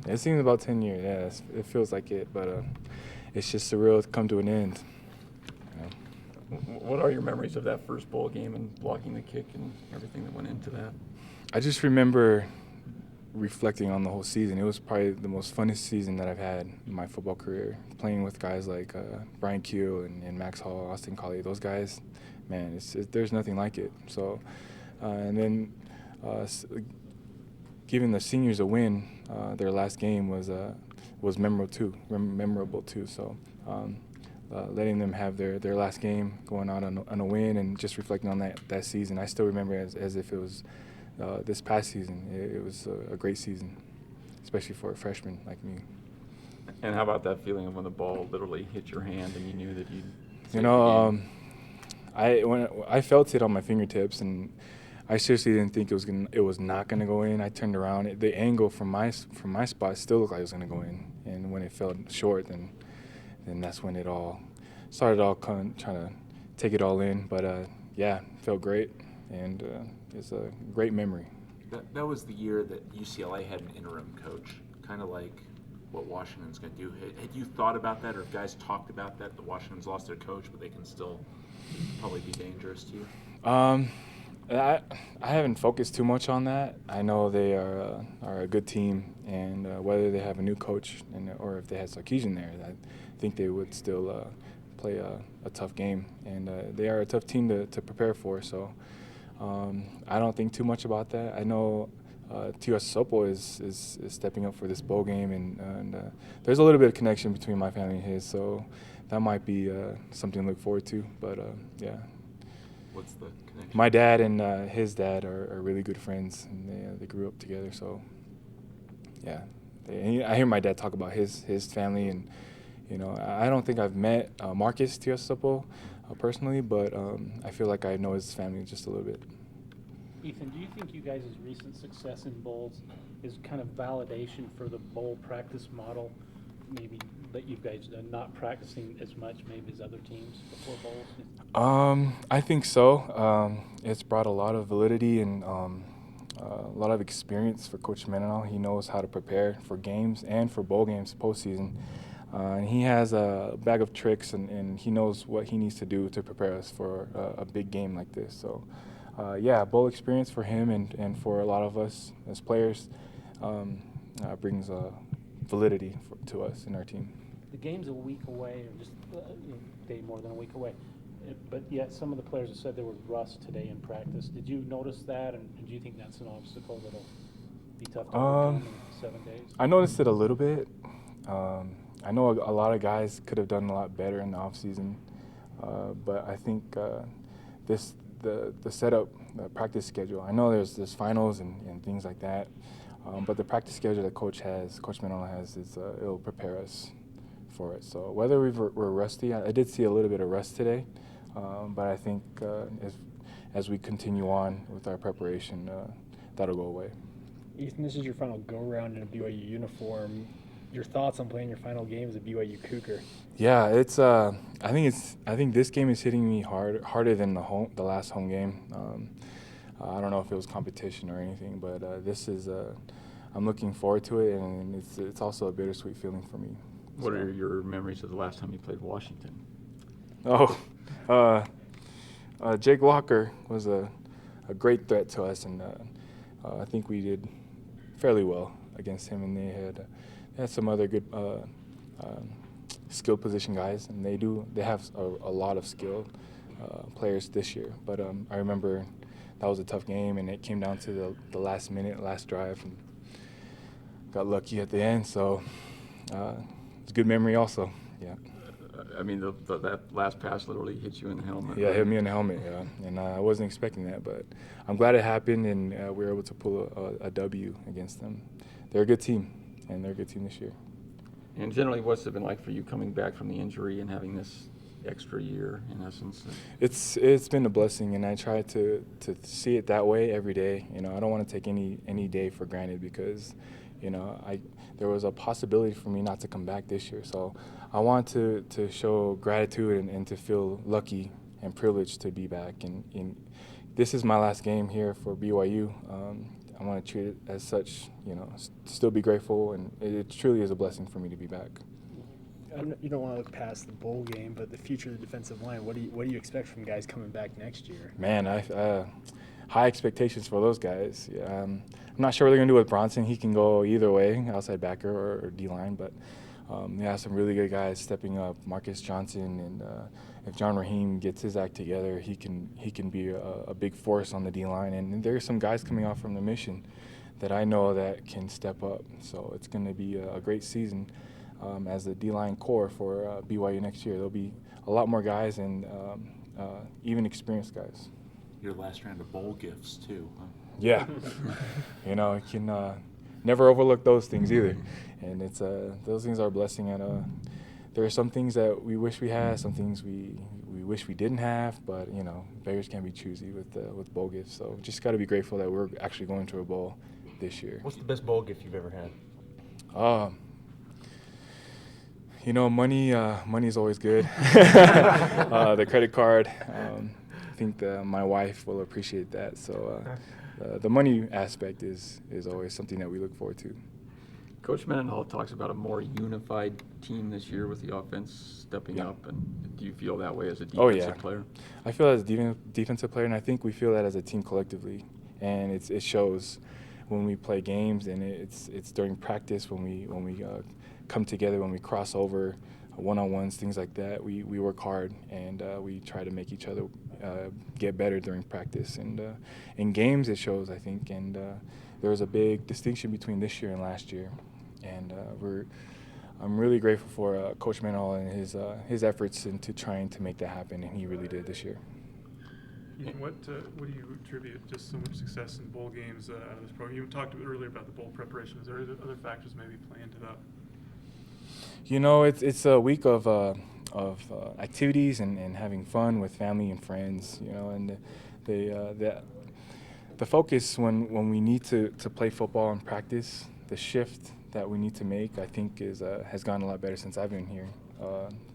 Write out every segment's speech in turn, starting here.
It seems about 10 years, yeah, it feels like it, but it's just surreal to come to an end. What are your memories of that first bowl game and blocking the kick and everything that went into that? I just remember reflecting on the whole season. It was probably the most funnest season that I've had in my football career. Playing with guys like Brian Keel and Max Hall, Austin Collie, those guys, man, there's nothing like it. So, and then giving the seniors a win, their last game was memorable too. So. Letting them have their last game, going out on a win, and just reflecting on that season. I still remember it as if it was this past season. It was a great season, especially for a freshman like me. And how about that feeling of when the ball literally hit your hand and you knew that you'd saved the game? When I felt it on my fingertips, and I seriously didn't think it was not gonna go in. I turned around. The angle from my spot still looked like it was gonna go in, and when it fell short, then that's when it all started trying to take it all in. But yeah, felt great, and it's a great memory. That was the year that UCLA had an interim coach, kind of like what Washington's going to do. Had you thought about that, or have guys talked about that Washington's lost their coach, but they can still probably be dangerous to you? I haven't focused too much on that. I know they are a good team, and whether they have a new coach or if they had Sarkisian there, I think they would still play a tough game, and they are a tough team to prepare for. So I don't think too much about that. I know TS Sopo is stepping up for this bowl game, and there's a little bit of connection between my family and his, so that might be something to look forward to. But yeah. What's the connection? My dad and his dad are really good friends, and they grew up together. So yeah, I hear my dad talk about his family, and I don't think I've met Marcus Tiasopo personally, but I feel like I know his family just a little bit. Eathyn, do you think you guys' recent success in bowls is kind of validation for the bowl practice model? Maybe that you guys are not practicing as much maybe as other teams before bowls? I think so. It's brought a lot of validity and a lot of experience for Coach Mendenhall. He knows how to prepare for games and for bowl games postseason. And he has a bag of tricks, and he knows what he needs to do to prepare us for a big game like this. So, yeah, bowl experience for him and for a lot of us as players brings validity to us in our team. The game's a week away, or just a day more than a week away. But yet some of the players have said there was rust today in practice. Did you notice that, and do you think that's an obstacle that'll be tough to overcome in 7 days? I noticed it a little bit. I know a lot of guys could have done a lot better in the offseason, but I think the setup, the practice schedule, I know there's finals and things like that, but the practice schedule that Coach Mendenhall has, it'll prepare us for it. So whether we're rusty, I did see a little bit of rust today, but I think as we continue on with our preparation, that'll go away. Eathyn, this is your final go-around in a BYU uniform. Your thoughts on playing your final game as a BYU Cougar? Yeah, it's. I think this game is hitting me harder than the last home game. I don't know if it was competition or anything, but this is. I'm looking forward to it, and it's also a bittersweet feeling for me. What are your memories of the last time you played Washington? Jake Walker was a great threat to us, and I think we did fairly well against him, and they had some other good skilled position guys, and they have a lot of skilled players this year. But I remember that was a tough game, and it came down to the last minute, last drive, and got lucky at the end. So it's a good memory also. Yeah. I mean, that last pass literally hit you in the helmet. Yeah, right? it hit me in the helmet, yeah. And I wasn't expecting that, but I'm glad it happened, and we were able to pull a W against them. They're a good team, and they're a good team this year. And generally, what's it been like for you coming back from the injury and having this extra year, in essence? It's been a blessing, and I try to see it that way every day. I don't want to take any day for granted because, there was a possibility for me not to come back this year. So I want to show gratitude and to feel lucky and privileged to be back and this is my last game here for BYU. I want to treat it as such, still be grateful, and it truly is a blessing for me to be back. You don't want to look past the bowl game, but the future of the defensive line, what do you expect from guys coming back next year? Man, high expectations for those guys. Yeah, I'm not sure what they're going to do with Bronson. He can go either way, outside backer or D-line, but some really good guys stepping up. Marcus Johnson, and if John Raheem gets his act together, he can be a big force on the D-line. And there's some guys coming off from the mission that I know that can step up. So it's going to be a great season as the D-line core for BYU next year. There'll be a lot more guys and even experienced guys. Your last round of bowl gifts too, huh? Yeah, you can never overlook those things either, and it's those things are a blessing. And there are some things that we wish we had, some things we wish we didn't have, but beggars can't be choosy with bowl gifts. So just got to be grateful that we're actually going to a bowl this year. What's the best bowl gift you've ever had? Money is always good. The credit card. I think my wife will appreciate that. So the money aspect is always something that we look forward to. Coach Mendenhall talks about a more unified team this year with the offense stepping up. And do you feel that way as a defensive player? I feel as a defensive player, and I think we feel that as a team collectively. And it shows when we play games, and it's during practice when we come together, when we cross over one-on-ones, things like that. We work hard, and we try to make each other get better during practice. And in games, it shows, I think. And there was a big distinction between this year and last year. And I'm really grateful for Coach Mendenhall and his efforts into trying to make that happen, and he really did this year. What do you attribute just so much success in bowl games out of this program? You talked earlier about the bowl preparation. Is there other factors maybe play into that? It's a week of activities and having fun with family and friends. And the focus when we need to play football and practice, the shift that we need to make, I think has gone a lot better since I've been here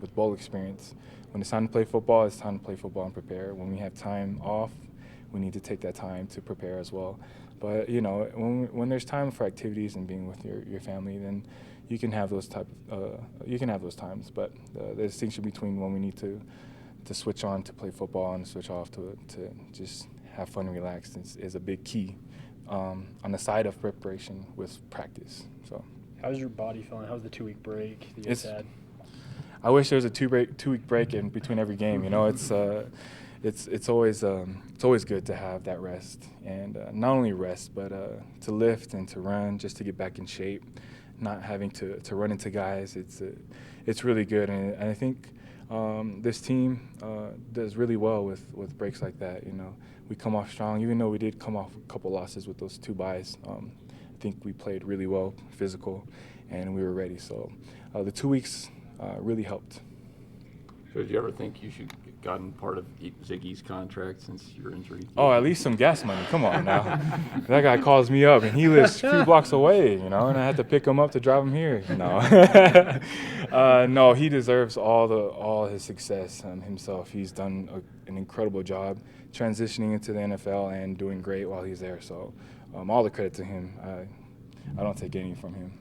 with bowl experience. When it's time to play football, it's time to play football and prepare. When we have time off, we need to take that time to prepare as well. But when there's time for activities and being with your family, then you can have those times. But the distinction between when we need to switch on to play football and switch off to just have fun and relax is a big key on the side of preparation with practice. So how's your body feeling? How's the 2-week break that you guys had? I wish there was a 2-week break in between every game. It's always good to have that rest, and not only rest, but to lift and to run just to get back in shape. Not having to run into guys, it's really good, and I think this team does really well with breaks like that. We come off strong, even though we did come off a couple losses with those 2 byes. I think we played really well, physical, and we were ready. So the 2 weeks really helped. So did you ever think you should have gotten part of Ziggy's contract since your injury? Oh, at least some gas money. Come on now. That guy calls me up, and he lives a few blocks away, and I had to pick him up to drive him here. No, he deserves all his success himself. He's done an incredible job transitioning into the NFL and doing great while he's there. So all the credit to him. I don't take any from him.